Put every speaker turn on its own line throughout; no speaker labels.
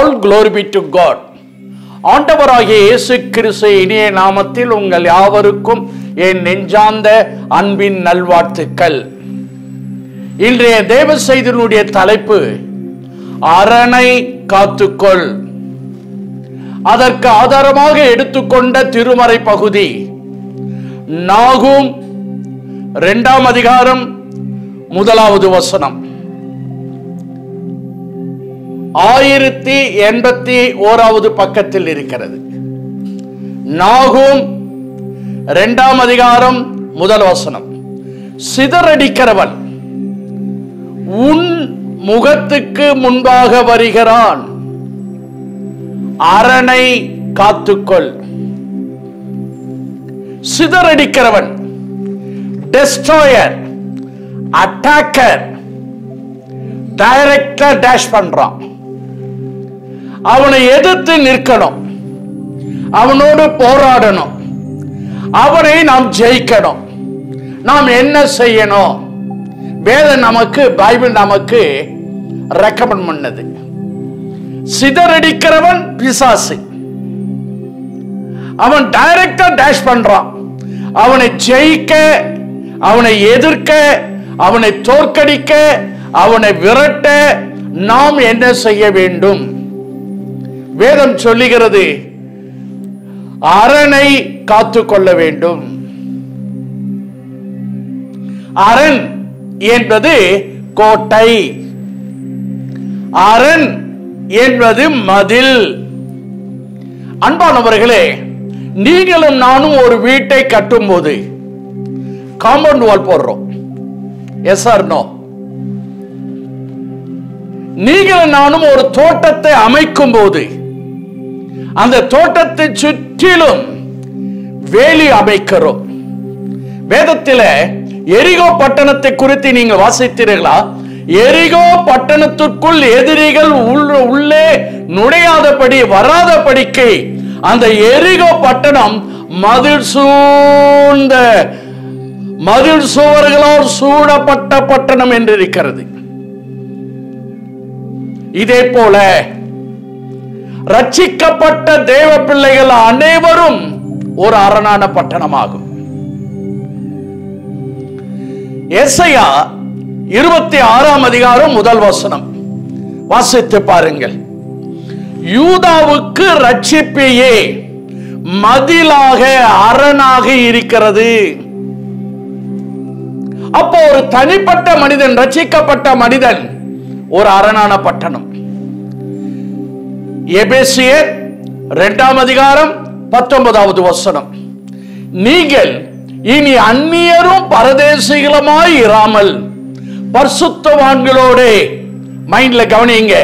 All glory be to God. ஆண்டவராகிய இயேசு கிறிஸ்து இனிய நாமத்தில் உங்கள் யாவருக்கும் என் நெஞ்சார்ந்த அன்பின் நல்வாழ்த்துக்கள். இன்றைய தேவ செய்தியினுடைய தலைப்பு அரணை காத்துக்கொள். அதற்கு ஆதாரமாக எடுத்துக்கொண்ட திருமறை பகுதி நாகூம் 2ஆம் அதிகாரம் 1வது வசனம். 1081வது பக்கத்தில் இருக்கிறது. நாகூம் 2ஆம் அதிகாரம் 1 வசனம். சிதறடிக்கிறவன் உன் முகத்துக்கு முன்பாக வருகிறான், அரணை காத்துக்கொள். சிதறடிக்கிறவன், டெஸ்ட்ராயர், அட்டாக்கர், டைரக்டா டேஷ் பண்றான். அவனை எதிர்த்து நிற்கணும், அவனோடு போராடணும், அவனை நாம் ஜெயிக்கணும். நாம் என்ன செய்யணும்? வேதம் நமக்கு, பைபிள் நமக்கு ரெக்கமெண்ட் பண்ணது. சிதறடிக்கிறவன் பிசாசு, அவன் டைரக்டா டேஷ் பண்றான். அவனை ஜெயிக்க, அவனை எதிர்க்க, அவனை தோற்கடிக்க, அவனை விரட்ட நாம் என்ன செய்ய வேண்டும்? வேதம் சொல்லுகிறது, அரணை காத்துக்கொள்ள வேண்டும். அரண் என்பது கோட்டை, அரண் என்பது மதில். அன்பானவர்களே, நீங்களும் நானும் ஒரு வீட்டை கட்டும் போது காம்பவுண்ட் வால் போடுறோம். Yes or no? நீங்களும் நானும் ஒரு தோட்டத்தை அமைக்கும் போது அந்த தோட்டத்தை சுற்றிலும் வேலி அமைக்கிறோம். வேதத்தில் எரிகோ பட்டணத்தை குறித்து நீங்க வாசித்தீர்களா? எரிகோ பட்டணத்திற்குள் எதிரிகள் உள்ளே நுழையாதபடி, வராதபடிக்கு அந்த எரிகோ பட்டணம் மதில் சூழ்ந்த, மதில் சுவர்களால் சூழப்பட்ட பட்டணம் என்று இருக்கிறது. இதே போல ரட்சிக்கப்பட்ட தேவ பிள்ளைகள் அனைவரும் ஒரு அரணான பட்டணமாகும். எசையா 26ஆம் அதிகாரம் 1 வசனம் வாசித்து பாருங்கள். யூதாவுக்கு ரட்சிப்பையே மதிலாக, அரணாக இருக்கிறது. அப்போ ஒரு தனிப்பட்ட மனிதன், ரட்சிக்கப்பட்ட மனிதன் ஒரு அரணான பட்டணம். எபேசியர் 2ஆம் அதிகாரம் 19வது வசனம். நீங்கள் இனி அந்நியரும் பரதேசிகளுமாய் இராமல் பரிசுத்தவான்களோட, மைண்ட்ல கவனிங்க,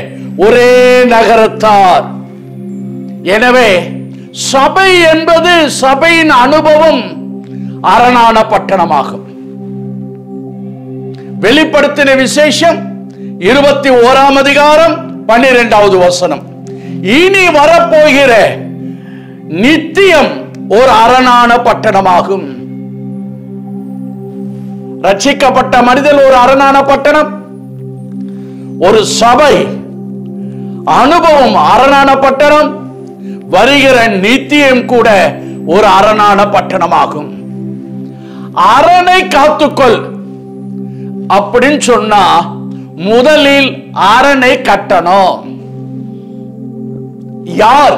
ஒரே நகரத்தார். எனவே சபை என்பது, சபையின் அனுபவம் அரணான பட்டணமாகும். வெளிப்படுத்தின விசேஷம் 21ஆம் அதிகாரம் 12வது வசனம். இனி வரப்போகிற நித்தியம் ஒரு அரணான பட்டணமாகும். ரட்சிக்கப்பட்ட மனிதன் ஒரு அரணான பட்டணம், ஒரு சபை அனுபவம் அரணான பட்டணம், வருகிற நித்தியம் கூட ஒரு அரணான பட்டணமாகும். அரணை காத்துக்கொள் அப்படின்னு சொன்னா முதலில் அரணை கட்டணும். யார்,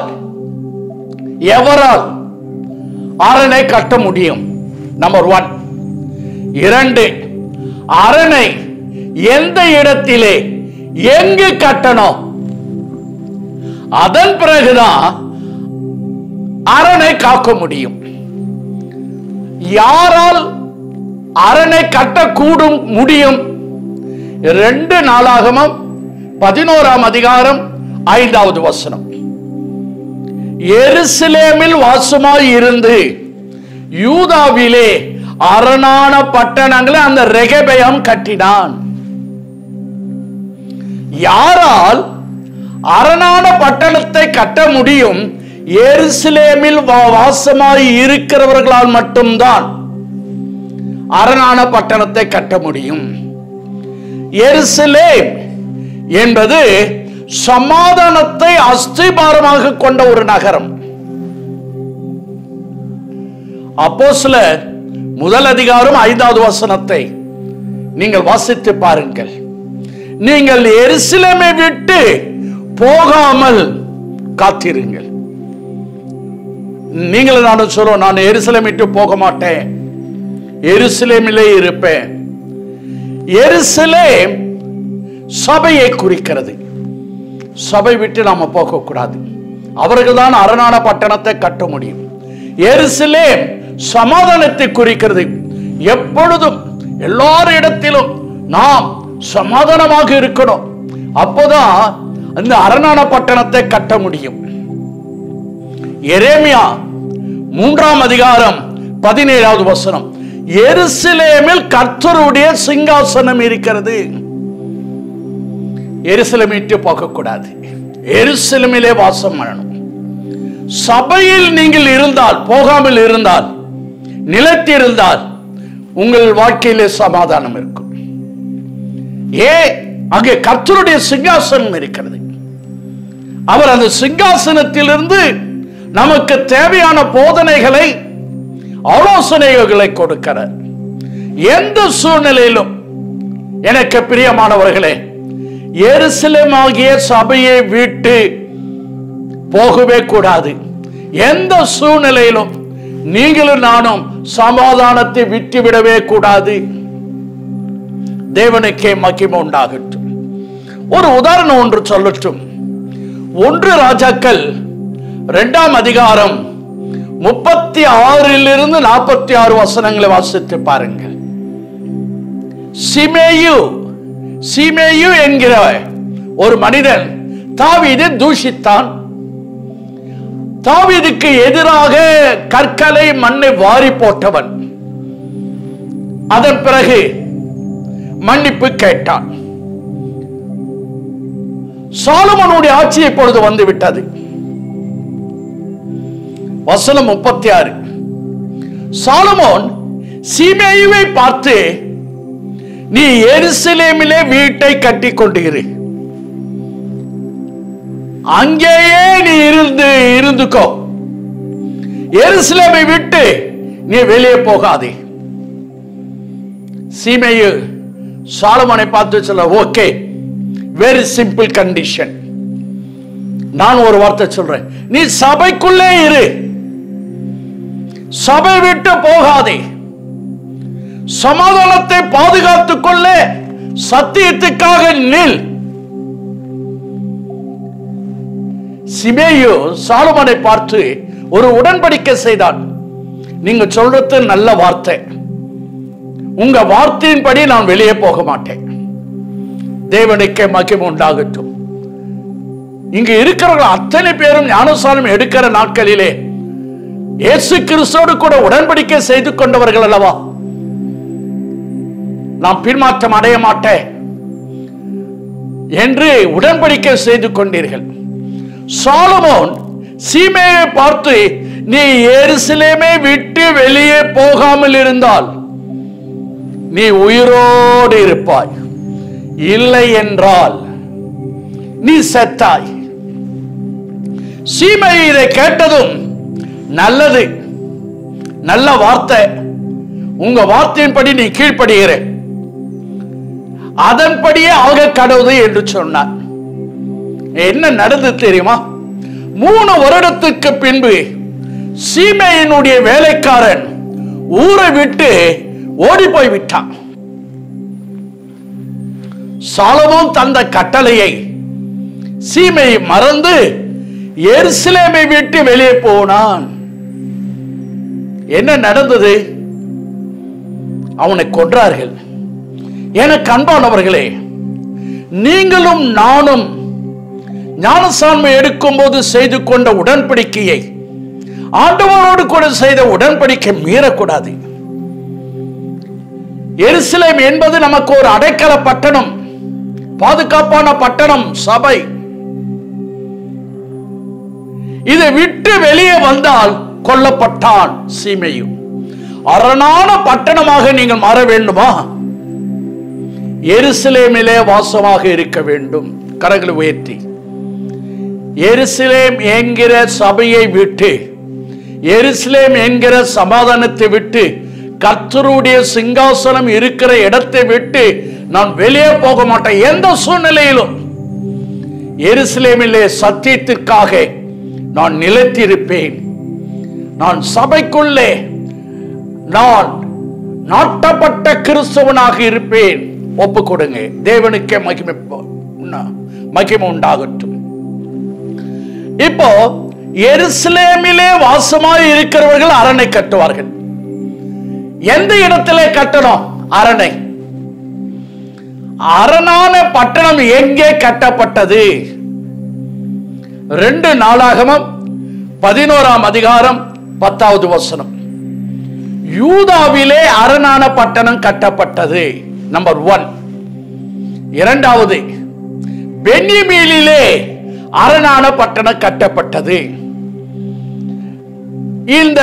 எவரால் அரணை கட்ட முடியும்? நம்பர் 1. 2, அரணை எந்த இடத்திலே, எங்கு கட்டணும்? அதன் பிறகுதான் அரணை காக்க முடியும். யாரால் அரணை கட்டக்கூடும் முடியும்? 2 நாளாகமம் 11ஆம் அதிகாரம் 5வது வசனம். எருசலேமில் வாசமாய் இருந்து யூதாவிலே அரணான பட்டணங்களை அந்த ரெகெபெயாம் கட்டினான். யாரால் அரணான பட்டணத்தை கட்ட முடியும்? எருசலேமில் வாசமாய் இருக்கிறவர்களால் மட்டும்தான் அரணான பட்டணத்தை கட்ட முடியும். எருசலேம் என்பது சமாதானத்தை அஸ்திபாரமாக கொண்ட ஒரு நகரம். அப்போஸ்தலர் முதல் அதிகாரம் 5வது வசனத்தை நீங்கள் வாசித்து பாருங்கள். நீங்கள் எருசலேமை விட்டு போகாமல் காத்திருங்கள். நீங்கள் நானும் சொல்லுவோம், நான் எருசலேமை விட்டு போக மாட்டேன், எருசலேமிலே இருப்பேன். எருசலேம் சபையை குறிக்கிறது. சபை விட்டு நாம போக கூடாது. அவர்கள் தான் அரணான பட்டணத்தை கட்ட முடியும். எருசலேம் சமாதானத்தை குறிக்கிறது. எப்பொழுதும் எல்லாரிடத்திலும் நாம் சமாதானமாக இருக்கணும். அப்போதான் அந்த அரணான பட்டணத்தை கட்ட முடியும். எரேமியா 3ஆம் அதிகாரம் 17வது வசனம், எருசலேமில் கர்த்தருடைய சிங்காசனம் இருக்கிறது. எருசலேமை விட்டு போக கூடாது. எருசலேமிலே வாசம் பண்ணணும். சபையில் நீங்கள் இருந்தால், போகாமல் இருந்தால், நிலைத்திருந்தால் உங்கள் வாழ்க்கையிலே சமாதானம் இருக்கும். அங்கே கர்த்தருடைய சிங்காசனம் இருக்கிறது. அவர் அந்த சிங்காசனத்திலிருந்து நமக்கு தேவையான போதனைகளை, ஆலோசனைகளை கொடுக்கிறார். எந்த சூழ்நிலையிலும் எனக்கு பிரியமானவர்களே, எருசலேம் ஆகிய சபையை விட்டு போகவே கூடாது. எந்த சூழ்நிலையிலும் நீங்களும் நானும் சமாதானத்தை விட்டுவிடவே கூடாது. தேவனுக்கே மகிமை உண்டாகட்டும். ஒரு உதாரணம் ஒன்று சொல்லட்டும். 1 ராஜாக்கள் 2ஆம் அதிகாரம் 36 46 வசனங்களை வாசித்து பாருங்கள். சீமேயு என்கிற ஒரு மனிதன் தாவீதை தூஷித்தான். தாவீதுக்கு எதிராக கற்களை மண்ணை வாரி போட்டவன். அதன் பிறகு மன்னிப்பு கேட்டான். சாலமோனுடைய ஆட்சி இப்பொழுது வந்து விட்டது. வசனம் 36. சாலமோன் சீமேயுவை பார்த்து, நீ எருசலேமிலே வீட்டை கட்டி கொண்டிரு, அங்கேயே நீ இருந்துக்கோ, எருசலேமை விட்டு நீ வெளியே போகாதே. சீமேயு சாலமோனை பார்த்து சொல்ல, ஓகே, வெரி சிம்பிள் கண்டிஷன். நான் ஒரு வார்த்தை சொல்றேன், நீ சபைக்குள்ளே இரு, சபை விட்டு போகாதே, சமாதானத்தை பாதுகாத்துக் கொள்ள சத்தியத்துக்காக நில். சீமேயு சாலமோனை பார்த்து ஒரு உடன்படிக்கை செய்தான். நீங்க சொல்றது நல்ல வார்த்தை, உங்க வார்த்தையின்படி நான் வெளியே போக மாட்டேன். தேவனுக்கே மகிமை உண்டாகட்டும். இங்கு இருக்கிறவர்கள் அத்தனை பேரும் ஞானஸ்நானம் எடுக்கிற நாட்களிலே இயேசு கிறிஸ்துவோடு கூட உடன்படிக்கை செய்து கொண்டவர்கள் அல்லவா? நான் பின்மாற்றம் அடைய மாட்டேன் என்று உடன்படிக்கை செய்து கொண்டீர்கள். சாலமோன் சீமேயை பார்த்து, நீ எருசலேமை விட்டு வெளியே போகாமல் இருந்தால் நீ உயிரோடு இருப்பாய், இல்லை என்றால் நீ செத்தாய். சீமேயு இதை கேட்டதும், நல்லது, நல்ல வார்த்தை, உங்க வார்த்தையின்படி நீ கீழ்ப்படுகிற, அதன்படியே ஆக கடவுது என்று சொன்னார். என்ன நடந்தது தெரியுமா? 3 வருடத்துக்கு பின்பு சீமேயினுடைய வேலைக்காரன் ஊரை விட்டு ஓடி போய் விட்டான். சாலமோன் தந்த கட்டளையை சீமேயி மறந்து எருசலேமை விட்டு வெளியே போனான். என்ன நடந்தது? அவனை கொன்றார்கள். எனக்கு அன்பானவர்களே, நீங்களும் நானும் ஞானஸ்நானம் எடுக்கும் போது செய்து கொண்ட உடன்படிக்கையை, ஆண்டவரோடு கூட செய்த உடன்படிக்கை மீறக்கூடாது. எருசலேம் என்பது நமக்கு ஒரு அடைக்கல பட்டணம், பாதுகாப்பான பட்டணம், சபை. இதை விட்டு வெளியே வந்தால் கொல்லப்பட்டான் சீமேயு. அரணான பட்டணமாக நீங்கள் மாற வேண்டுமா? எருசலேமிலே வாசமாக இருக்க வேண்டும். கரங்களை உயர்த்தி எருசலேம் என்கிற சபையை விட்டு, எருசலேம் என்கிற சமாதானத்தை விட்டு, கர்த்தருடைய சிங்காசனம் இருக்கிற இடத்தை விட்டு நான் வெளியே போக மாட்டேன். எந்த சூழ்நிலையிலும் எருசலேமிலே சத்தியத்திற்காக நான் நிலைத்திருப்பேன். நான் சபைக்குள்ளே நான் நாட்டப்பட்ட கிறிஸ்தவனாக இருப்பேன். ஒப்பு கொடுங்க. தேவனுக்கே மகிமை உண்டாகட்டும். இப்போ எருசலேமிலே வாசமாய் இருக்கிறவர்கள் அரணை கட்டுவார்கள். எந்த இடத்திலே கட்டணும்? அரணை. அரணான பட்டணம் எங்கே கட்டப்பட்டது? 2 நாளாகமம் 11ஆம் அதிகாரம் 10வது வசனம். யூதாவிலே அரணான பட்டணம் கட்டப்பட்டது. நம்பர் 1. இரண்டாவது, பென்யமீனிலே அரணான பட்டணம் கட்டப்பட்டது. இந்த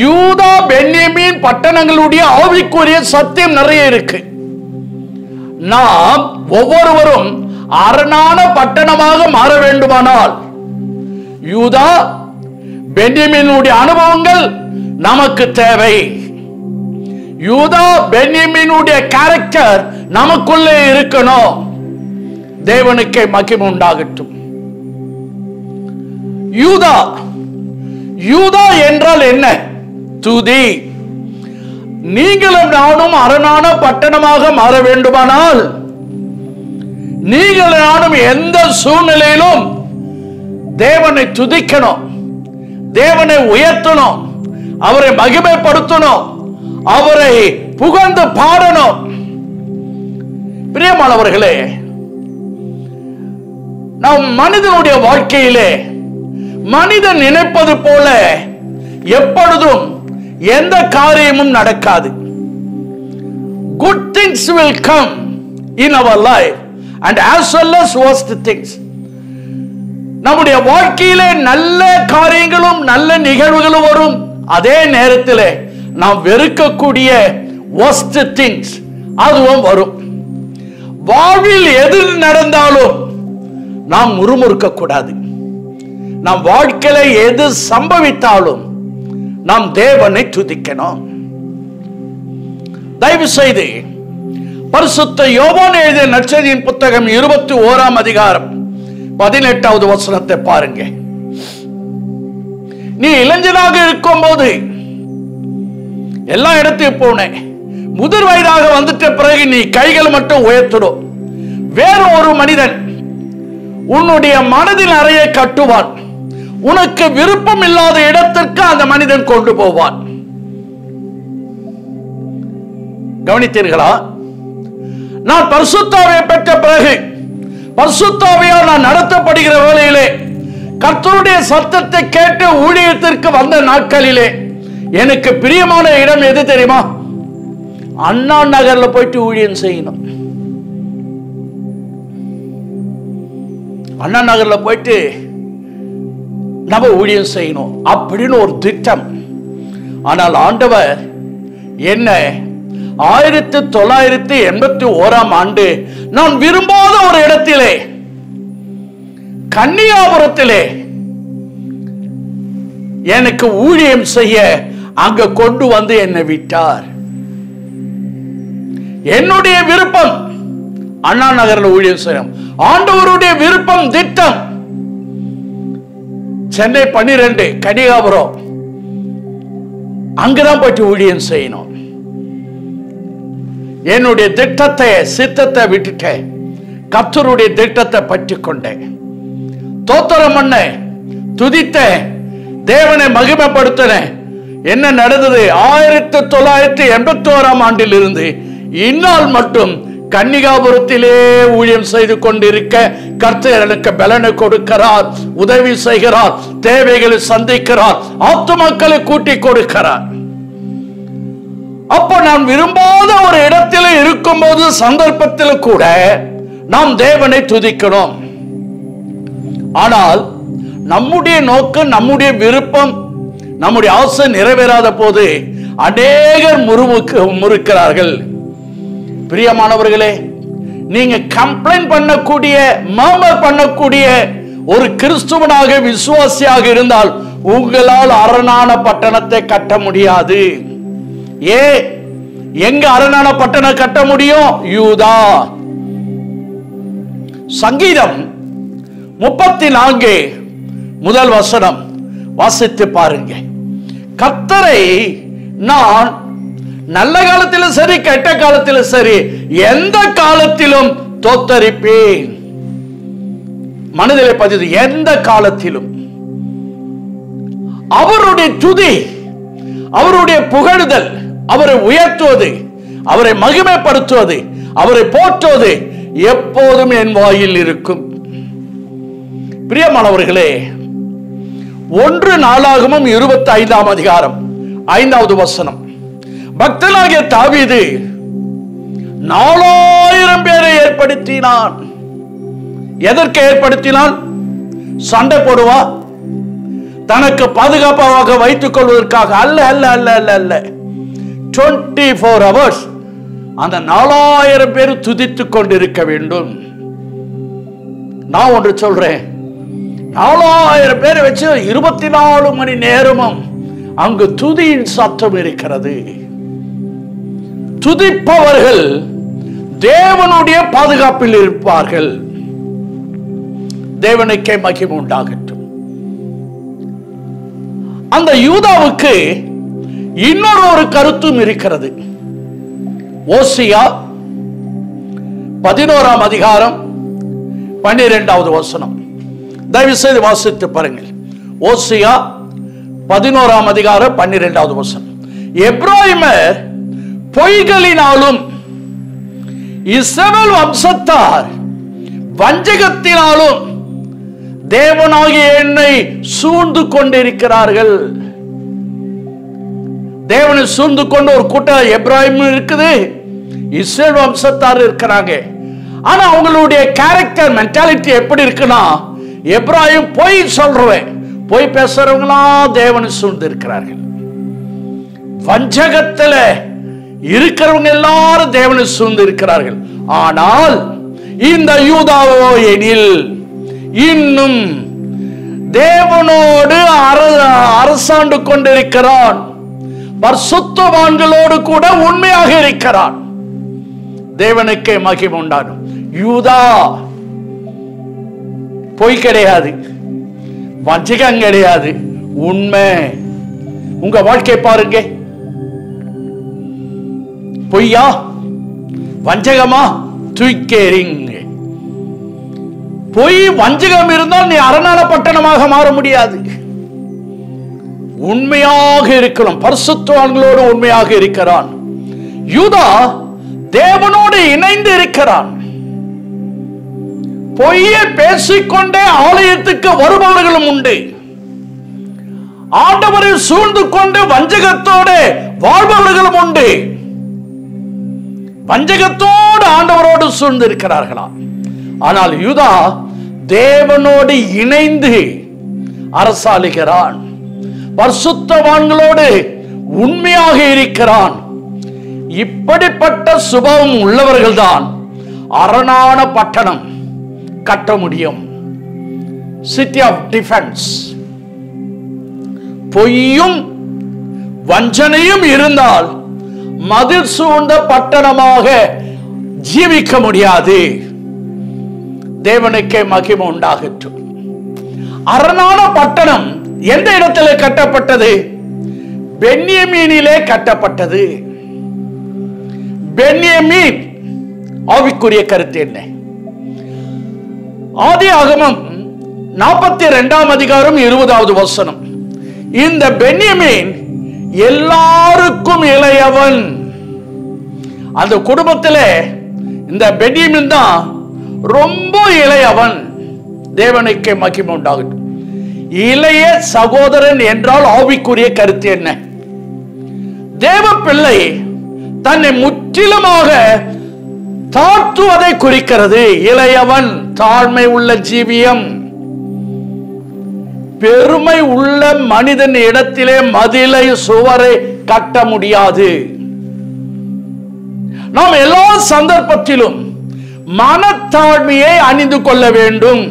யூதா பென்யமீன் பட்டணங்களுடைய ஆவிக்குரிய சத்தியம் நிறைய இருக்கு. நாம் ஒவ்வொருவரும் அரணான பட்டணமாக மாற வேண்டுமானால் யூதா பென்யமீனுடைய அனுபவங்கள் நமக்கு தேவை. யூதா பென்யமீனுடைய கேரக்டர் நமக்குள்ளே இருக்கணும். தேவனுக்கே மகிமை உண்டாகட்டும். யூதா, யூதா என்றால் என்ன? துதி. நீங்களும் நானும் அரணான பட்டணமாக மாற வேண்டுமானால் நீங்கள் நானும் எந்த சூழ்நிலையிலும் தேவனை துதிக்கணும், தேவனை உயர்த்தணும், அவரை மகிமைப்படுத்தணும், அவரை புகழ்ந்து பாடணும். பிரியமானவர்களே, நாம் மனிதனுடைய வாழ்க்கையிலே மனிதன் நினைப்பது போல எப்பொழுதும் எந்த காரியமும் நடக்காது. Good things will come in our life and as well as worst things. நம்முடைய வாழ்க்கையிலே நல்ல காரியங்களும் நல்ல நிகழ்வுகளும் வரும். அதே நேரத்தில் நாம் வெறுக்கக்கூடிய worst things அதுவும் வரும். வாழ்வில் எது நடந்தாலும் நாம் முறுமுறுக்க கூடாது. நம் வாழ்க்கையில எது சம்பவித்தாலும் நாம் தேவனை துதிக்கணும். தயவு செய்து பரிசுத்த யோவான் எழுதிய நற்செய்தியின் புத்தகம் 21ஆம் அதிகாரம் 18வது வசனத்தை பாருங்க. நீ இளைஞனாக இருக்கும் போது எல்லா இடத்தையும் போனேன், முதிர் வயதாக வந்துட்ட பிறகு நீ கைகள் மட்டும் உயர்த்திடும். வேற ஒரு மனிதன் உன்னுடைய மனதில் அறைய கட்டுவான். உனக்கு விருப்பம் இல்லாத இடத்திற்கு அந்த மனிதன் கொண்டு போவான். கவனித்தீர்களா? நான் பரிசுத்தாவியை பெற்ற பிறகு பரிசுத்தாவியால் நான் நடத்தப்படுகிற வேளையிலே கர்த்தருடைய சத்தத்தை கேட்டு ஊழியத்திற்கு வந்த நாட்களிலே எனக்கு பிரியமான இடம் எது தெரியுமா? அண்ணா நகர்ல போயிட்டு ஊழியம் செய்யணும். அண்ணா நகர்ல போயிட்டு நம்ம ஊழியம் செய்யணும் அப்படின்னு ஒரு திட்டம். ஆனால் ஆண்டவர் என்ன 1981ஆம் ஆண்டு நான் விரும்பாத ஒரு இடத்திலே கன்னியாபுரத்திலே எனக்கு ஊழியம் செய்ய அங்க கொண்டு வந்து என்னை விட்டார். என்னுடைய விருப்பம் அண்ணா நகரில் ஊழியம் செய்யணும். ஆண்டவருடைய விருப்பம் திட்டம் சென்னை 12 கன்னியாபுரம், அங்கதான் போயிட்டு ஊழியம் செய்யணும். என்னுடைய திட்டத்தை சித்தத்தை விட்டுட்டேன், கர்த்தருடைய திட்டத்தை பற்றி கொண்டேன். தோத்திரம் பண்ண, துதித்த, தேவனை மகிமைப்படுத்தினேன். என்ன நடந்தது? 1981ஆம் ஆண்டில் இருந்து இந்நாள் மட்டும் கன்னிகாபுரத்திலே ஊழியம் செய்து கொண்டிருக்க கர்த்தர் எனக்கு பலனை கொடுக்கிறார், உதவி செய்கிறார், தேவைகளை சந்திக்கிறார், ஆத்துமக்களை கூட்டி கொடுக்கிறார். அப்போ நான் விரும்பாத ஒரு இடத்தில் இருக்கும்போது சந்தர்ப்பத்தில் கூட நாம் தேவனை துதிக்கணும். ஆனால் நம்முடைய நோக்கம், நம்முடைய விருப்பம், நம்முடைய ஆசை நிறைவேறாத போது அநேகர் முறுக்கிறார்கள். பிரியமானவர்களே, நீங்க கம்ப்ளைண்ட் பண்ணக்கூடிய, மர்மர் பண்ணக்கூடிய ஒரு கிறிஸ்துவனாக விசுவாசியாக இருந்தால் உங்களால் அரணான பட்டணத்தை கட்ட முடியாது. எங்க அரணான பட்டணம் கட்ட முடியும்? யூதா. சங்கீதம் 34 முதல் வசனம் வாசித்து பாருங்க. கர்த்தரை நான் நல்ல காலத்திலும் சரி கெட்ட காலத்திலும் சரி எந்த காலத்திலும் தோத்தரிப்பேன். மனதிலே பதிவு, எந்த காலத்திலும். அவருடைய துதி, அவருடைய புகழுதல், அவரை உயர்த்துவது, அவரை மகிமைப்படுத்துவது, அவரை போற்றுவது எப்போதும் என் வாயில் இருக்கும். பிரியமானவர்களே, 1 நாளாகமம் 25ஆம் அதிகாரம் 5வது வசனம். பக்தனாகிய தாவீது 4000 பேரை ஏற்படுத்தினான். எதற்கு ஏற்படுத்தினான்? சண்டை போடுவா, தனக்கு பாதுகாப்பாக வைத்துக் கொள்வதற்காக அல்ல அல்ல அல்ல அல்ல அல்ல. 24 hours அந்த 4000 பேர் துதித்துக் கொண்டிருக்க வேண்டும். நான் ஒன்று சொல்றேன், 4000 பேரை வச்சு 24 மணி நேரமும் அங்கு துதியின் சத்தம் இருக்கிறது. துதிப்பவர்கள் தேவனுடைய பாதுகாப்பில் இருப்பார்கள். தேவனுக்கே மகிமை உண்டாகட்டும். அந்த யூதாவுக்கு இன்னொரு கருத்தும் இருக்கிறது. ஓசியா 11ஆம் அதிகாரம் 12வது வசனம். தயவு செய்து வாசித்து பாருங்கள். ஓசியா 11ஆம் அதிகாரம் 12வது வசனம். எப்ராயிமர் பொய்களினாலும் இஸ்ரவேல் வம்சத்தார் வஞ்சகத்தினாலும் தேவனாகிய என்னை சூழ்ந்து கொண்டிருக்கிறார்கள். தேவனை சூழ்ந்து கொண்டு ஒரு கூட்டம் எப்ராயிம் இருக்குது, இஸ்ரவேல் வம்சத்தார் இருக்கிறாங்க. ஆனா அவங்களுடைய கேரக்டர் மென்டாலிட்டி எப்படி இருக்குன்னா, எப்ராயிம் பொய் சொல்றவன், பொய் பேசுறவங்களா தேவனை சூழ்ந்து இருக்கிறார்கள். வஞ்சகத்துல இருக்கிறவங்க எல்லாரும் தேவனை சூழ்ந்து இருக்கிறார்கள். ஆனால் இந்த யூதாவோ எனில் இன்னும் தேவனோடு அரசாண்டு கொண்டிருக்கிறான், பரிசுத்தவான்களோடு கூட உண்மையாக இருக்கிறான். தேவனுக்கே மகிமை உண்டாகும். யூதா பொய் கிடையாது, வஞ்சகம் கிடையாது, உண்மை. உங்க வாழ்க்கை பாருங்க, பொய்யா வஞ்சகமா? தூக்கேறிங்க. பொய் வஞ்சகம் இருந்தால் நீ அரணான பட்டணமாக மாற முடியாது. உண்மையாக இருக்கிறோம், பரிசுத்தவான்களோடு உண்மையாக இருக்கிறான். யூதா தேவனோடு இணைந்து இருக்கிறான். பொய்யை பேசிக்கொண்டே ஆலயத்துக்கு வருபவர்களும் உண்டு. ஆண்டவரை சூழ்ந்து கொண்டு வஞ்சகத்தோடு வாழ்பவர்களும் உண்டு. வஞ்சகத்தோடு ஆண்டவரோடு சூழ்ந்து இருக்கிறார்களா? ஆனால் யூதா தேவனோடு இணைந்து அரசாளுகிறான், பரிசுத்தவான்களோடு உண்மையாக இருக்கிறான். இப்படிப்பட்ட சுபாவம் உள்ளவர்கள் தான் அரணான பட்டணம் கட்ட முடியும். City of defence. பொய்யும் வஞ்சனையும் இருந்தால் மதில் சூழ்ந்த பட்டணமாக ஜீவிக்க முடியாது. தேவனுக்கே மகிமை உண்டாகட்டும். அரணான பட்டணம் எந்த இடத்திலே கட்டப்பட்டது? பென்யமீனிலே கட்டப்பட்டது. பென்யமீன் ஆவிக்குரிய கருத்து என்ன? ஆதியாகமம் 42ஆம் அதிகாரம் 20வது வசனம். இந்த பென்யமீன் எல்லாருக்கும் இளையவன். அந்த குடும்பத்திலே இந்த பென்யமீன் தான் ரொம்ப இளையவன். தேவனுக்கே மகிமை உண்டாகட்டும். இளைய சகோதரன் என்றால் ஆவிக்குரிய கருத்து என்ன? தேவ பிள்ளை தன்னை முற்றிலுமாக தாழ்த்துவதை குறிக்கிறது. இளையவன் தாழ்மை உள்ள ஜீவியம். பெருமை உள்ள மனிதன் இடத்திலே மதிலை சுவரை கட்ட முடியாது. நாம் எல்லா சந்தர்ப்பத்திலும் மனத்தாழ்மையை அணிந்து கொள்ள வேண்டும்.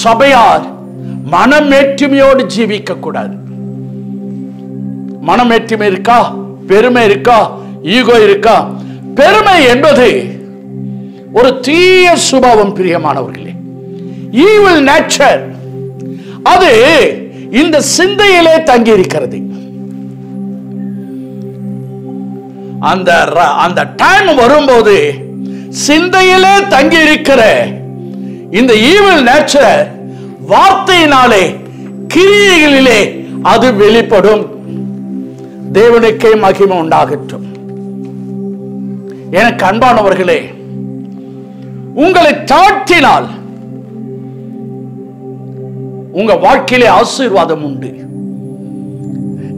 சபையார் மனமேற்றுமையோடு ஜீவிக்க கூடாது. மனமேற்றுமை இருக்கா, பெருமை இருக்கா, ஈகோ இருக்கா? பெருமை என்பது ஒரு தீய சுபாவம் பிரியமானவர்களே, ஈவில் நேச்சர். அது இந்த சிந்தையிலே தங்கி இருக்கிறது. அந்த டைம் வரும்போது சிந்தையிலே தங்கி இருக்கிற இந்த ஈவில் நேச்சர் வார்த்தையினாலே, கிரியைகளிலே அது வெளிப்படும். தேவனுக்கே மகிமை உண்டாகட்டும். எனக்கு அன்பானவர்களே, உங்களை தாழ்த்தினால் உங்க வாழ்க்கையிலே ஆசீர்வாதம் உண்டு.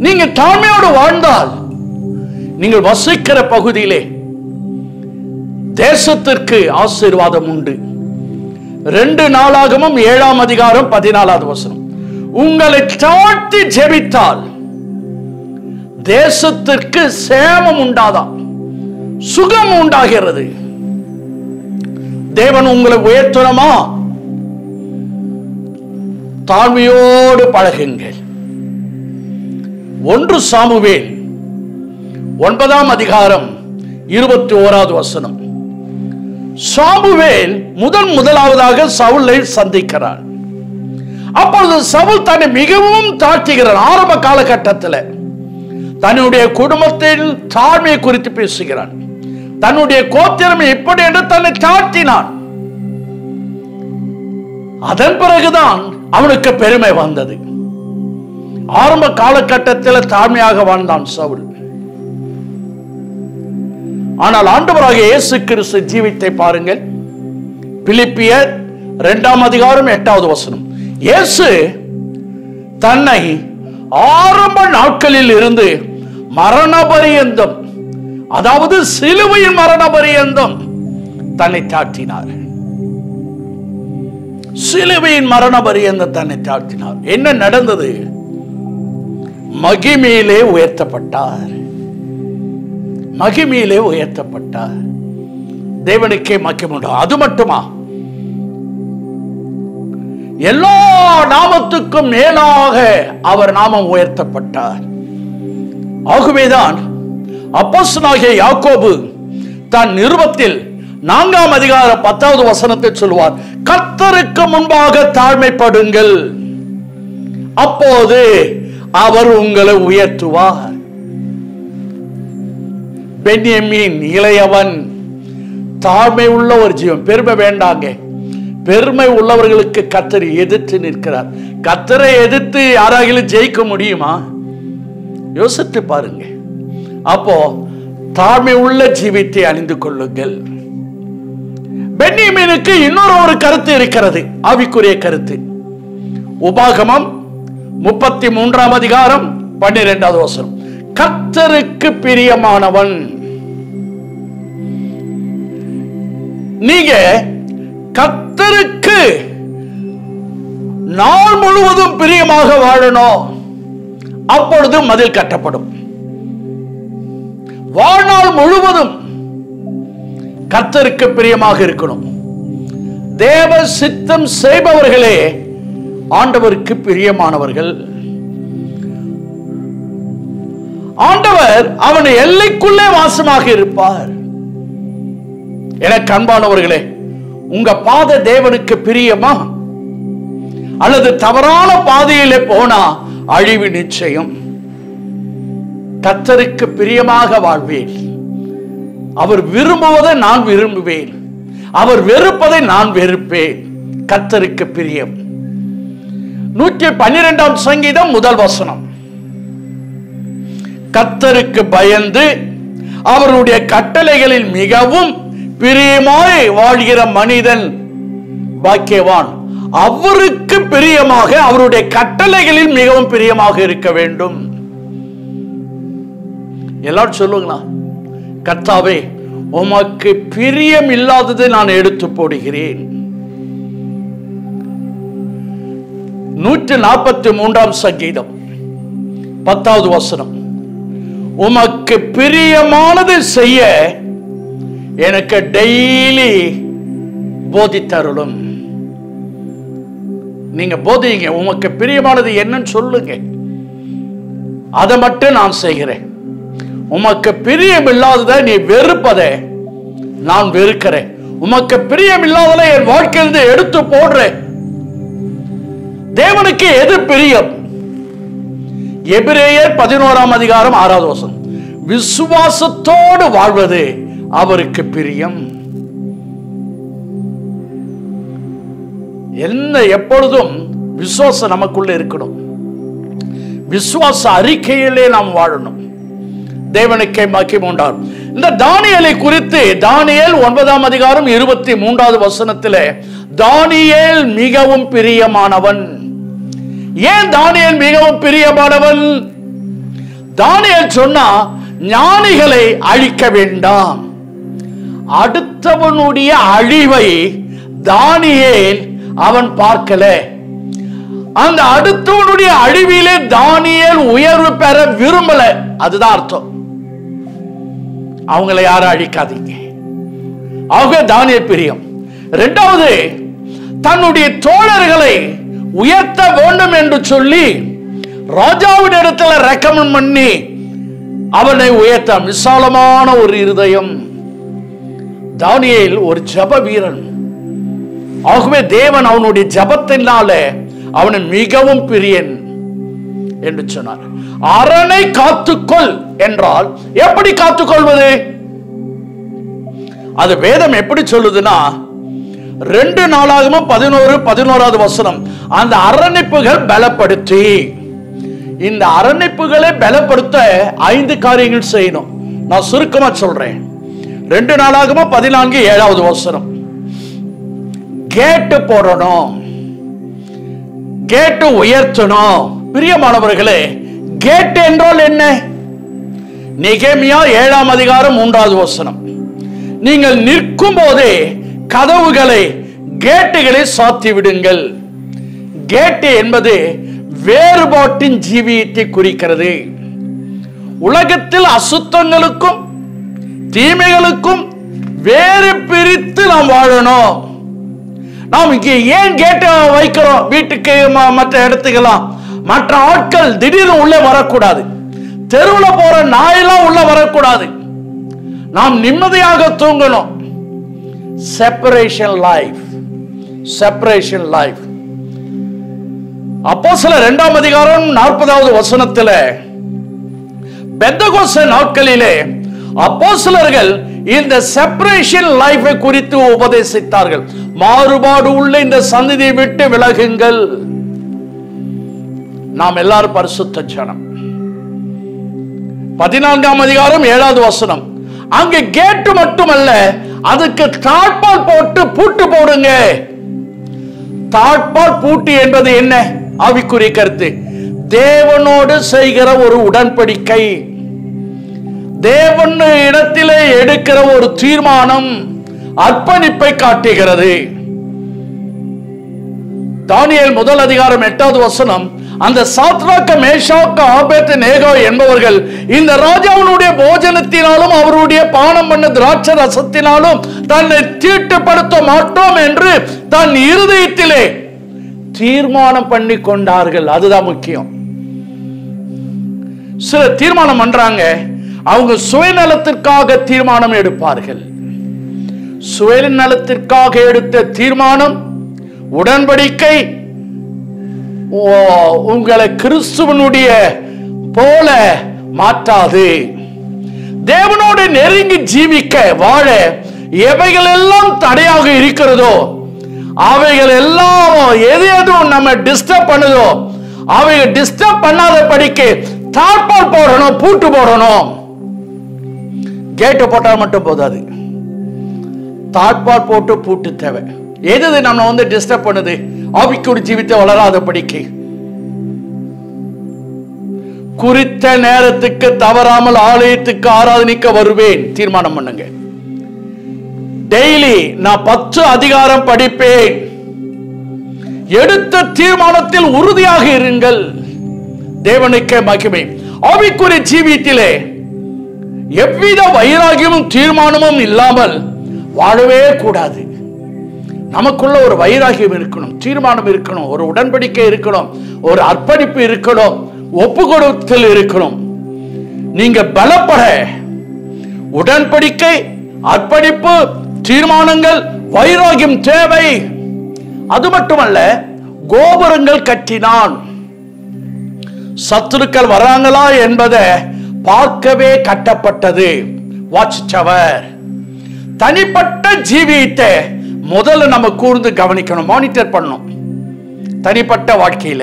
நீங்க தாழ்மையோடு வாழ்ந்தால் நீங்கள் வசிக்கிற பகுதியிலே தேசத்திற்கு ஆசீர்வாதம் உண்டு. 2 நாளாகமும் 7ஆம் அதிகாரம் 14வது வசனம். உங்களை தாழ்த்தி ஜெபித்தால் தேசத்திற்கு சேமம் உண்டாதான், சுகம் உண்டாகிறது. தேவன் உங்களை உயர்த்தணுமா? தாழ்மையோடு பழகுங்கள். 1 சாமுவேல் 9ஆம் அதிகாரம் 21வது வசனம். சாமுவேல் முதலாவதாக சவுலை சந்திக்கிறார். அப்பொழுது சவுல் தன்னை மிகவும் தாழ்த்துகிறார். ஆரம்ப காலகட்டத்தில் தன்னுடைய குடும்பத்தில் தாழ்மையை குறித்து பேசுகிறான். தன்னுடைய கோத்திரம் எப்படி என்று தன்னை தாழ்த்தினான். அதன் பிறகுதான் அவனுக்கு பெருமை வந்தது. ஆரம்ப காலகட்டத்தில் தாழ்மையாக வாழ்ந்தான் சவுல். ஆனால் ஆண்டவராகிய இயேசு கிறிஸ்து ஜீவித்தை பாருங்கள். பிலிப்பியர் 2ஆம் அதிகாரம் 8வது வசனம். இயேசு தன்னை ஆரம்ப நாட்களில் இருந்து மரண பரியந்தம், அதாவது சிலுவையின் மரண பரியந்தம் தன்னை தாழ்த்தினார். சிலுவையின் மரண பரியந்தம் தன்னை தாழ்த்தினார். என்ன நடந்தது? மகிமையிலே உயர்த்தப்பட்டார். மகிமையிலே உயர்த்தப்பட்டார். தேவனுக்கே மகிமை உண்டு. அது மட்டுமா, எல்லா நாமத்துக்கும் மேலாக அவர் நாமம் உயர்த்தப்பட்டார். ஆகவேதான் அப்போஸ்தலனாகிய யாக்கோபு தன் நிருபத்தில் 4ஆம் அதிகாரம் 10வது வசனத்தை சொல்லுவார், கர்த்தருக்கு முன்பாக தாழ்மைப்படுங்கள், அப்போது அவர் உங்களை உயர்த்துவார். பென்யமீன் இளையவன் தாழ்மை உள்ள ஒரு ஜீவன். பெருமை வேண்டாங்க. பெருமை உள்ளவர்களுக்கு கர்த்தர் எதிர்த்து நிற்கிறார். கர்த்தரை எதிர்த்து யாராகிலும் ஜெயிக்க முடியுமா? யோசித்து பாருங்க. அப்போ தாழ்மை உள்ள ஜீவித்தை அணிந்து கொள்ளுங்கள். பென்யமீனுக்கு இன்னொரு கருத்து இருக்கிறது, ஆவிக்குரிய கருத்து. உபாகமம் 33ஆம் அதிகாரம் 12வது வசனம். கர்த்தருக்கு பிரியமானவன். நீங்க கர்த்தருக்கு நாள் முழுவதும் பிரியமாக வாழணும், அப்பொழுது மதில் கட்டப்படும். வாழ்நாள் முழுவதும் கர்த்தருக்கு பிரியமாக இருக்கணும். தேவ சித்தம் செய்பவர்களே ஆண்டவருக்கு பிரியமானவர்கள். ஆண்டவர் அவன் எல்லைக்குள்ளே வாசமாக இருப்பார். எனக்கு அன்பானவர்களே, உங்க பாதை தேவனுக்கு பிரியமா? அல்லது தவறான பாதையிலே போனா அழிவு நிச்சயம். கர்த்தருக்கு பிரியமாக வாழ்வேன். அவர் விரும்புவதை நான் விரும்புவேன், அவர் வெறுப்பதை நான் வெறுப்பேன். கர்த்தருக்கு பிரியம். 112ஆம் சங்கீதம் 1 வசனம். கர்த்தருக்கு பயந்து அவருடைய கட்டளைகளில் மிகவும் பிரியமாய் வாழ்கிற மனிதன் பாக்கியவான். அவருக்கு பிரியமாக, அவருடைய கட்டளைகளில் மிகவும் பிரியமாக இருக்க வேண்டும். எல்லாரும் சொல்லுங்களா, கர்த்தாவே உமக்கு பிரியம் இல்லாததை நான் எடுத்து போடுகிறேன். 143ஆம் சங்கீதம் 10வது வசனம். உமக்கு பிரியமானது செய்ய எனக்கு டெய்லி போதித்தருளும். நீங்க போதிங்க, உமக்கு பிரியமானது என்னன்னு சொல்லுங்க, அதை மட்டும் நான் செய்கிறேன். உமக்கு பிரியம் இல்லாததை நீ வெறுப்பதை நான் வெறுக்கிறேன். உமக்கு பிரியம் இல்லாததை என் வாழ்க்கையிலிருந்து எடுத்து போடுறேன். தேவனுக்கு எது பிரியம்? எபிரேயர் 11ஆம் அதிகாரம் 6வது வசனம், விசுவாசத்தோடு வாழ்வது அவருக்கு பிரியம். என்ன எப்பொழுதும் விசுவாசம் நமக்குள்ள இருக்கணும். விசுவாச அறிக்கையிலே நாம் வாழணும். தேவனுக்கே மகிமை உண்டாகும். இந்த தானியேலை குறித்து தானியேல் 9ஆம் அதிகாரம் 23வது வசனத்திலே தானியேல் மிகவும் பிரியமானவன். ஏன் தானியேல் மிகவும் பிரியமானவன்? தானியேல் சொன்னா ஞானிகளை அழிக்க வேண்டாம். அடுத்தவனுடைய அழிவை தானியேல் அவன் பார்க்கல. அந்த அடுத்தவனுடைய அழிவிலே தானியேல் உயர்வு பெற விரும்பல. அதுதான் அர்த்தம். அவங்களை யாரும் அழிக்காதீங்க. ஆக தானியேல் பிரியம். இரண்டாவது, தன்னுடைய தோழர்களை உயர்த்த வேண்டும் என்று சொல்லி ராஜாவின் இடத்துல ரெக்கமெண்ட் பண்ணி அவனை உயர்த்த விசாலமான ஒரு இருதயம். தானியேல் ஒரு ஜப வீரன். ஆகவே தேவன் அவனுடைய ஜபத்தினால அவனை மிகவும் பிரியன் என்று சொன்னார். அரணை காத்துக்கொள் என்றால் எப்படி காத்துக்கொள்வது? அது வேதம் எப்படி சொல்லுதுன்னா 2 நாளாகமம் 11வது வசனம், அந்த அரணைப்புகள் பலப்படுத்தி. இந்த அரணைப்புகளை பலப்படுத்த 5 காரியங்கள் செய்யணும். நான் சுருக்கமா சொல்றேன். 2 நாளாகமம் 14 வசனம், கேட்டு போடணும், கேட்டு உயர்த்தணும். பிரியமானவர்களே, கேட் என்றால் என்ன? நெகேமியா 7ஆம் அதிகாரம் 3வது வசனம், நீங்கள் நிற்கும் போதே கதவுகளை கேட்டுகளை சாத்தி விடுங்கள். கேட்டு என்பது வேறுபாட்டின் ஜீவியத்தை குறிக்கிறது. உலகத்தில் அசுத்தங்களுக்கும் தீமைகளுக்கும் வேறு பிரித்து நாம் வாழணும். நாம் இங்கே ஏன் கேட்டு வைக்கிறோம்? வீட்டுக்கு மற்ற இடத்துக்கெல்லாம் மற்ற ஆட்கள் திடீர்னு உள்ளே வரக்கூடாது. தெருவில் போற நாயெல்லாம் உள்ள வரக்கூடாது. நாம் நிம்மதியாக தூங்கணும். Separation life, separation life. அப்போஸ்தலர் 2ஆம் அதிகாரம் 40வது வசனத்தில் பெந்தகோஸ்தே நாட்களிலே அப்போஸ்தலர்கள் இந்த செப்பரேஷன் லைஃபை குறித்து உபதேசித்தார்கள். மாறுபாடு உள்ள இந்த சந்ததியை விட்டு விலகுங்கள். நாம் எல்லாரும் பரிசுத்த ஜனம். 14ஆம் அதிகாரம் 7வது வசனம், அங்க கேட்டு மட்டுமல்ல, அதுக்கு தாழ்பால் போட்டு பூட்டு போடுங்க. தாழ்பால் பூட்டு என்பது என்ன? ஆவிக்குரிய கருத்து. தேவனோடு செய்கிற ஒரு உடன்படிக்கை, தேவன் இடத்திலே எடுக்கிற ஒரு தீர்மானம், அர்ப்பணிப்பை காட்டுகிறது. தானியேல் 1 அதிகாரம் 8வது வசனம், அந்த சாத்ராக் மேஷாக் ஆபேத்நேகோ என்பவர்கள் இந்த ராஜாவினுடைய போஜனத்தினாலும் அவருடைய பானம் பண்ண திராட்சை ரசத்தினாலும் தன்னை தீட்டுப்படுத்த மாட்டோம் என்று தன் இருதயத்திலே தீர்மானம் பண்ணி கொண்டார்கள். அதுதான் முக்கியம். சில தீர்மானம் பண்றாங்க, அவங்க சுயநலத்திற்காக தீர்மானம் எடுப்பார்கள். சுயநலத்திற்காக எடுத்த தீர்மானம், உடன்படிக்கை உங்களை கிறிஸ்துவனுடைய போல மாற்றாது. தேவனோடு நெருங்கி ஜீவிக்க வாழ எவைகள் எல்லாம் தடையாக இருக்கிறதோ, அவைகள் எல்லாம் எது எதுவும் நம்ம டிஸ்டர்ப் பண்ணுதோ அவைகள் டிஸ்டர்ப் பண்ணாத படிக்க தாழ்பால் போடணும், பூட்டு போடணும். கேட்டு போட்டால் மட்டும் போதாது, தாழ்பால் போட்டு பூட்டு தேவை. எது நம்ம டிஸ்டர்ப் பண்ணுது? ஆவிக்குரிய ஜீவித்தை வளராத படிக்க குறித்த நேரத்துக்கு தவறாமல் ஆலயத்துக்கு ஆராதனைக்கு வருவேன் தீர்மானம் பண்ணுங்க. டெய்லி நான் 10 அதிகாரம் படிப்பேன். எடுத்த தீர்மானத்தில் உறுதியாக இருங்கள். தேவனுக்கே மகிமை. ஆவிக்குரிய ஜீவியத்திலே எவ்வித வைராகியமும் தீர்மானமும் இல்லாமல் வாழவே கூடாது. நமக்குள்ள ஒரு வைராகியம் இருக்கணும், தீர்மானம் இருக்கணும், ஒரு உடன்படிக்கை இருக்கணும், ஒரு அர்ப்பணிப்பு இருக்கணும், ஒப்பு கொடுத்தல் இருக்கணும். நீங்க பலப்பட உடன்படிக்கை, அர்ப்பணிப்பு, தீர்மானங்கள், வைராகியம் தேவை. அது மட்டுமல்ல, கோபுரங்கள் கட்டினான். சத்துருக்கள் வராங்களா என்பதை பார்க்கவே கட்டப்பட்டது வாட்ச் டவர். தனிப்பட்ட ஜீவியத்தை முதல்ல நம்ம கூர்ந்து கவனிக்கணும், மானிட்டர் பண்ணணும். தனிப்பட்ட வாழ்க்கையில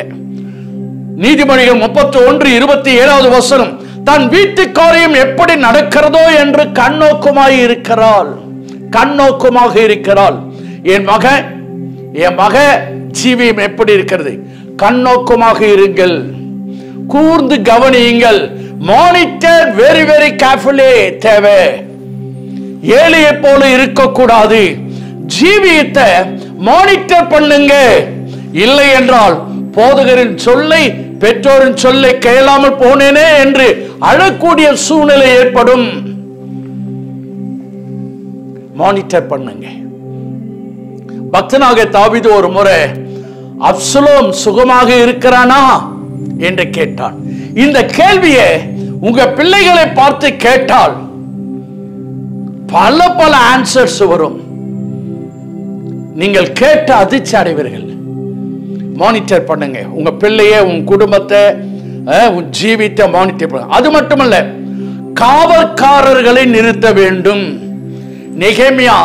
நீதிமொழிகள் 31:27 வசனம், தன் வீட்டு காரியம் எப்படி நடக்கிறதோ என்று கண்ணோக்கமாக இருக்கிறாள். என் மக ஜீவியம் எப்படி இருக்கிறது? கண்ணோக்கமாக இருங்கள், கூர்ந்து கவனியுங்கள். மானிட்டர் வெரி வெரி கேர்ஃபுல்லி தேவை. ஏழையை போல இருக்கக்கூடாது. ஜீவியத்தை மானிட்டர் பண்ணுங்க. இல்லை என்றால் போதகரின் சொல்லை, பெற்றோரின் சொல்லை கேளாமல் போனேனே என்று அழக்கூடிய சூழ்நிலை ஏற்படும். மானிட்டர் பண்ணுங்க. பக்தனாக தாவீது ஒரு முறை அப்சலோம் சுகமாக இருக்கிறானா என்று கேட்டான். இந்த கேள்வியை உங்க பிள்ளைகளை பார்த்து கேட்டால் பல பல ஆன்சர்ஸ் வரும். நீங்கள் கேட்டு அதிர்ச்சி அடைவீர்கள். மானிட்டர் பண்ணுங்க உங்க பிள்ளைய, உங்க குடும்பத்தை, உன் ஜீவித்தை மானிட்டர் பண்ணுங்க. அது மட்டுமல்ல, காவல்காரர்களை நிறுத்த வேண்டும். நெகேமியா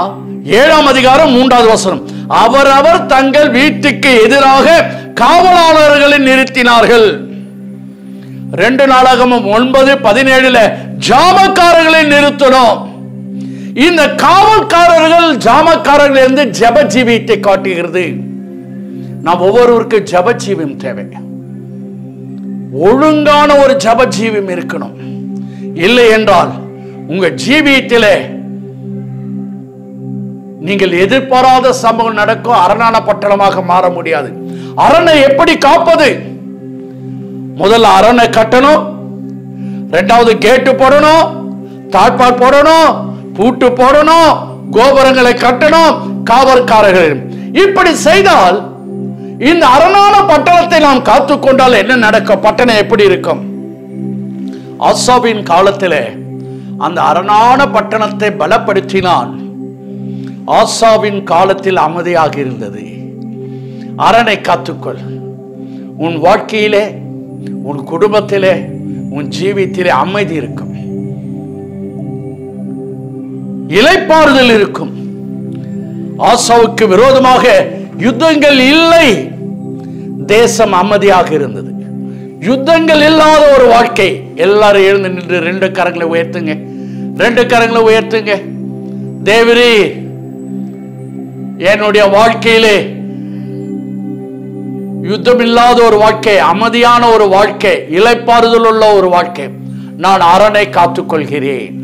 7:3 வசனம், அவரவர் தங்கள் வீட்டுக்கு எதிராக காவலாளர்களை நிறுத்தினார்கள். 2 நாளாகமம் 9:17 ஜாமக்காரர்களை நிறுத்தணும். இந்த காவல்காரர்கள் ஜாமக்காரர்கள் இருந்து ஜப ஜீவியத்தை காட்டுகிறது. நாம் ஒவ்வொருவருக்கு ஜப ஜீவியம் தேவை. ஒழுங்கான ஒரு ஜப ஜீவியம் இருக்கணும். இல்லை என்றால் உங்க ஜீவியத்திலே நீங்கள் எதிர்பாராத சம்பவம் நடக்கும். அரணான பட்டணமாக மாற முடியாது. அரணை எப்படி காப்பது? முதல்ல அரணை கட்டணும், 2வது கேட்டு போடணும், தாழ்பால் போடணும், பூட்டு போடணும், கோபுரங்களை கட்டணும், காவல்காரர்கள். இப்படி செய்தால் இந்த அரணான பட்டணத்தை நாம் காத்துக்கொண்டால் என்ன நடக்கும்? பட்டணம் எப்படி இருக்கும்? ஆசாவின் காலத்திலே அந்த அரணான பட்டணத்தை பலப்படுத்தினான். ஆசாவின் காலத்தில் அமைதியாக இருந்தது. அரணை காத்துக்கொள். உன் வாழ்க்கையிலே, உன் குடும்பத்திலே, உன் ஜீவியத்திலே அமைதி இருக்கும், இளைப்பாறுதல் இருக்கும். ஆசாவுக்கு விரோதமாக யுத்தங்கள் இல்லை, தேசம் அமைதியாக இருந்தது. யுத்தங்கள் இல்லாத ஒரு வாழ்க்கை. எல்லாரும் எழுந்து நின்று 2 கரங்களை உயர்த்துங்க, 2 கரங்களை உயர்த்துங்க. தேவரே, என்னுடைய வாழ்க்கையிலே யுத்தம் இல்லாத ஒரு வாழ்க்கை, அமைதியான ஒரு வாழ்க்கை, இளைப்பாறுதல் உள்ள ஒரு வாழ்க்கை, நான் அரணை காத்துக்கொள்கிறேன்.